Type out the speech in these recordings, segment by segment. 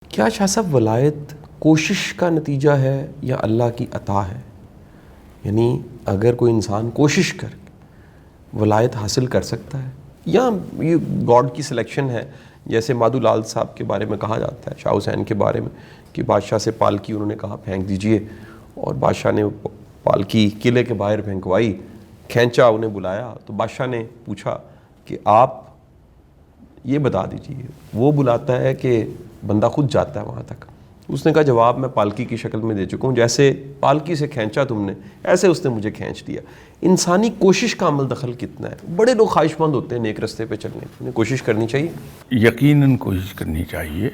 کیا شاہ صاحب ولایت کوشش کا نتیجہ ہے یا اللہ کی عطا ہے؟ یعنی اگر کوئی انسان کوشش کر ولایت حاصل کر سکتا ہے یا یہ گاڈ کی سلیکشن ہے؟ جیسے مادھو لال صاحب کے بارے میں کہا جاتا ہے، شاہ حسین کے بارے میں، کہ بادشاہ سے پالکی انہوں نے کہا پھینک دیجئے، اور بادشاہ نے پالکی قلعے کے باہر پھینکوائی، کھینچا، انہیں بلایا تو بادشاہ نے پوچھا کہ آپ یہ بتا دیجئے، وہ بلاتا ہے کہ بندہ خود جاتا ہے وہاں تک؟ اس نے کہا جواب میں پالکی کی شکل میں دے چکا ہوں، جیسے پالکی سے کھینچا تم نے ایسے اس نے مجھے کھینچ دیا۔ انسانی کوشش کا عمل دخل کتنا ہے؟ بڑے لوگ خواہش مند ہوتے ہیں نیک رستے پہ چلنے کی، انہیں کوشش کرنی چاہیے؟ یقیناً کوشش کرنی چاہیے۔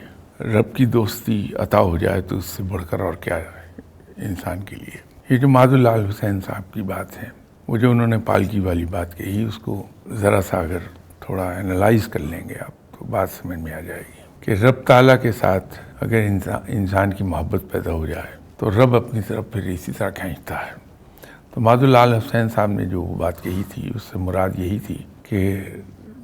رب کی دوستی عطا ہو جائے تو اس سے بڑھ کر اور کیا ہے انسان کے لیے۔ یہ جو مادھو لال حسین صاحب کی بات ہے، وہ جو انہوں نے پالکی والی بات کہی، اس کو ذرا سا اگر تھوڑا انالائز کر لیں گے آپ تو بات سمجھ میں آ جائے گی کہ رب تعالیٰ کے ساتھ اگر انسان کی محبت پیدا ہو جائے تو رب اپنی طرف پھر اسی طرح کھینچتا ہے۔ تو مادھو لال حسین صاحب نے جو بات کہی تھی اس سے مراد یہی تھی کہ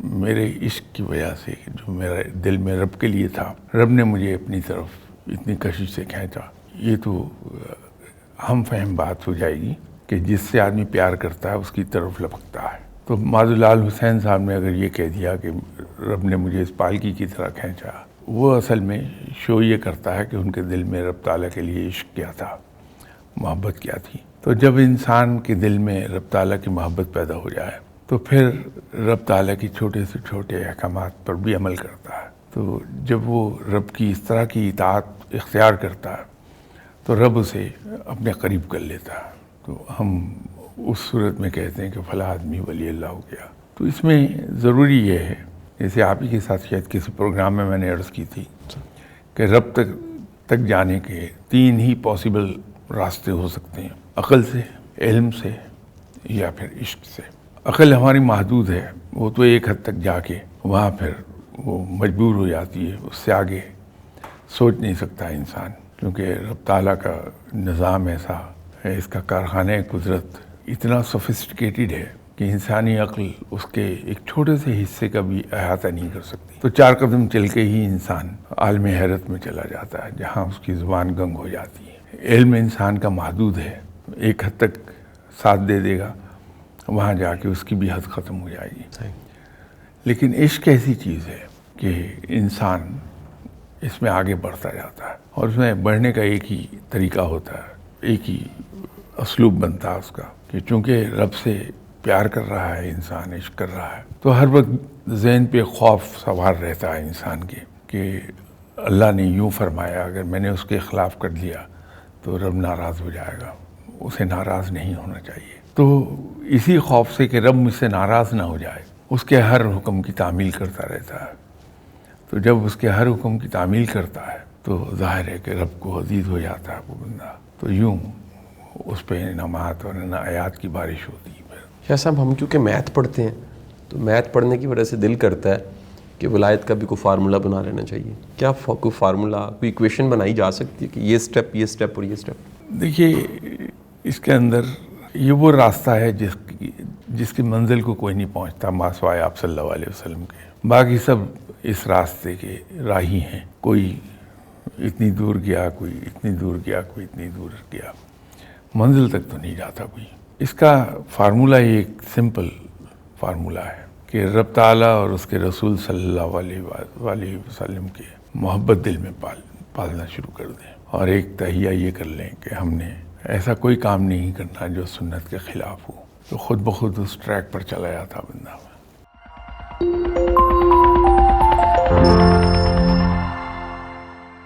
میرے عشق کی وجہ سے جو میرے دل میں رب کے لیے تھا، رب نے مجھے اپنی طرف اتنی کشش سے کھینچا۔ یہ تو ہم فہم بات ہو جائے گی کہ جس سے آدمی پیار کرتا ہے اس کی طرف لپکتا ہے۔ تو مادھو لال حسین صاحب نے اگر یہ کہہ دیا کہ رب نے مجھے اس پالکی کی طرح کھینچا، وہ اصل میں شو یہ کرتا ہے کہ ان کے دل میں رب تعالیٰ کے لیے عشق کیا تھا، محبت کیا تھی۔ تو جب انسان کے دل میں رب تعالیٰ کی محبت پیدا ہو جائے تو پھر رب تعالیٰ کی چھوٹے سے چھوٹے احکامات پر بھی عمل کرتا ہے۔ تو جب وہ رب کی اس طرح کی اطاعت اختیار کرتا ہے تو رب اسے اپنے قریب کر لیتا ہے۔ تو ہم اس صورت میں کہتے ہیں کہ فلاں آدمی ولی اللہ ہو گیا۔ تو اس میں ضروری یہ ہے، جیسے آپ ہی کے ساتھ شاید کسی پروگرام میں نے عرض کی تھی کہ رب تک جانے کے 3 ہی پاسبل راستے ہو سکتے ہیں: عقل سے، علم سے یا پھر عشق سے۔ عقل ہماری محدود ہے، وہ تو ایک حد تک جا کے وہاں پھر وہ مجبور ہو جاتی ہے، اس سے آگے سوچ نہیں سکتا انسان، کیونکہ رب تعالیٰ کا نظام ایسا ہے، اس کا کارخانہ قدرت اتنا سوفسٹیکیٹڈ ہے کہ انسانی عقل اس کے ایک چھوٹے سے حصے کا بھی احاطہ نہیں کر سکتی۔ تو 4 قدم چل کے ہی انسان عالم حیرت میں چلا جاتا ہے، جہاں اس کی زبان گنگ ہو جاتی ہے۔ علم انسان کا محدود ہے، ایک حد تک ساتھ دے دے گا، وہاں جا کے اس کی بھی حد ختم ہو جائے گی۔ لیکن عشق ایسی چیز ہے کہ انسان اس میں آگے بڑھتا جاتا ہے، اور اس میں بڑھنے کا ایک ہی طریقہ ہوتا ہے، ایک ہی اسلوب بنتا ہے اس کا، کہ چونکہ رب سے پیار کر رہا ہے انسان، عشق کر رہا ہے، تو ہر وقت ذہن پہ خوف سوار رہتا ہے انسان کے کہ اللہ نے یوں فرمایا، اگر میں نے اس کے خلاف کر دیا تو رب ناراض ہو جائے گا، اسے ناراض نہیں ہونا چاہیے۔ تو اسی خوف سے کہ رب مجھ سے ناراض نہ ہو جائے، اس کے ہر حکم کی تعمیل کرتا رہتا ہے۔ تو جب اس کے ہر حکم کی تعمیل کرتا ہے تو ظاہر ہے کہ رب کو عزیز ہو جاتا ہے وہ بندہ، تو یوں اس پہ انعامات اور عنایات کی بارش ہوتی ہے۔ شاہ صاحب، ہم چونکہ میتھ پڑھتے ہیں تو میتھ پڑھنے کی وجہ سے دل کرتا ہے کہ ولایت کا بھی کوئی فارمولہ بنا لینا چاہیے۔ کیا کوئی فارمولہ، کوئی ایکویشن بنائی جا سکتی ہے کہ یہ سٹیپ، یہ سٹیپ اور یہ سٹیپ؟ دیکھیے، اس کے اندر یہ وہ راستہ ہے جس کی منزل کو کوئی نہیں پہنچتا ماسوائے آپ صلی اللہ علیہ وسلم کے۔ باقی سب اس راستے کے راہی ہیں، کوئی اتنی دور گیا، کوئی اتنی دور گیا، کوئی اتنی دور گیا، منزل تک تو نہیں جاتا کوئی۔ اس کا فارمولہ ایک سمپل فارمولہ ہے کہ رب تعالیٰ اور اس کے رسول صلی اللہ علیہ وسلم کے محبت دل میں پالنا شروع کر دیں، اور ایک تہیہ یہ کر لیں کہ ہم نے ایسا کوئی کام نہیں کرنا جو سنت کے خلاف ہو، تو خود بخود اس ٹریک پر چلا جاتا بندہ۔